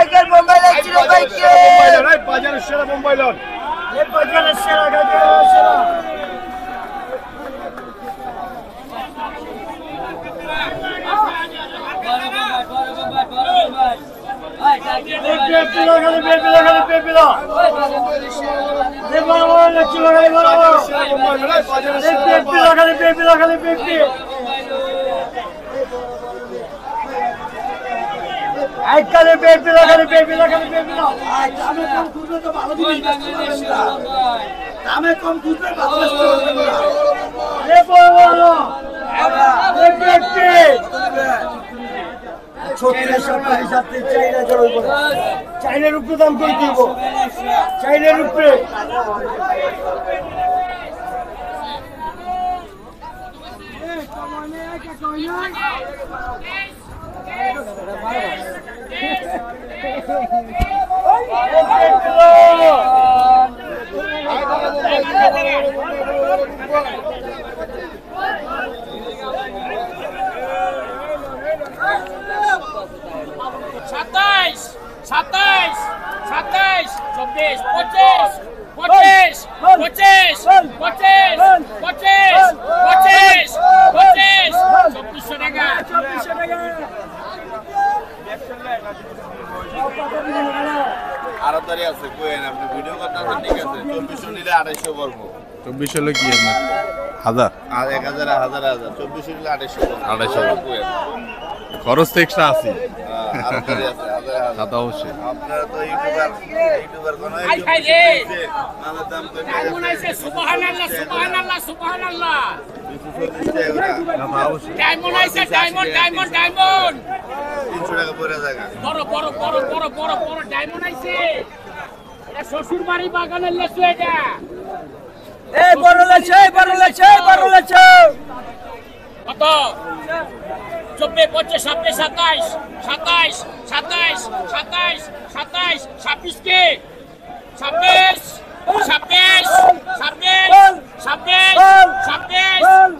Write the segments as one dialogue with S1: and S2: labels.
S1: টাকার মোবাইল আছে রে ভাই কে
S2: ভাই বাজারের সেরা মোবাইল
S1: এ বাজারের সেরা গাজরের সেরা দামে কম খুঁজবে চাইনার উপরে দাম করে দিব চাইনার উপরে
S3: সাতাইশ সাতাইশ সাতাইশ চব্বিশ পঁচিশ পঁচিশ পঁচিশ পঁচিশ পঁচিশ পঁচিশ পঁচিশ 2400 টাকা
S2: আরো দাঁড়ি আছে কোয়েন আপনি ভিডিও করতেছেন ঠিক আছে 2400 নিলে 250 পড়বো
S4: 2400 হলো কি আপনার হাজার
S2: আর 1000 2400 নিলে 250 কোয়েন
S4: খরচ তো এক্সট্রা আছে
S2: আরো দাঁড়ি আছে
S4: তা তো অবশ্যই
S2: আপনারা তো ইউটিউবার কোন
S3: আই ভাই রে
S2: আমাদের দাম তো
S3: কেমন আছে সুবহানাল্লাহ সুবহানাল্লাহ সুবহানাল্লাহ
S4: না তা অবশ্যই
S3: ডায়মন্ড আছে ডায়মন্ড ডায়মন্ড ডায়মন্ড
S2: 300 টাকা পড়ে জায়গা
S3: বড় বড় বড় বড় বড় বড় ডায়মন্ড আছে এটা শ্বশুর বাড়ি বাগানের লেচু এটা
S1: এই বড় লেছে
S3: কত 24 25 26 27 27 27 27 27 26 কে 26 26 26 26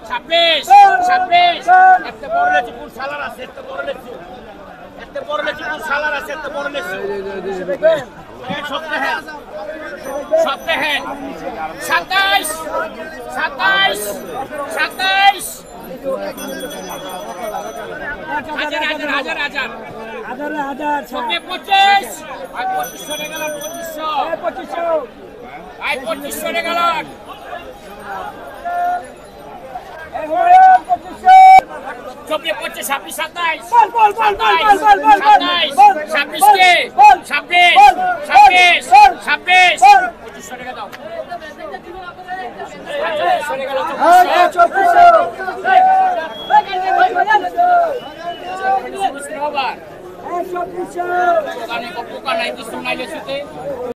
S3: 26 26 একটা বড় লেচু কোন সালার আছে একটা বড় লেচু কোন সালার আছে একটা বড় লেচু সপ্তাহে 27 27 27 হাজার হাজার হাজার হাজার
S1: হাজার
S3: 25 আর 2500 টাকা 2500 আই 2500 টাকা লাখ 25 26 27 26 কে 26 26 26 2500 টাকা দাও 2500 টাকা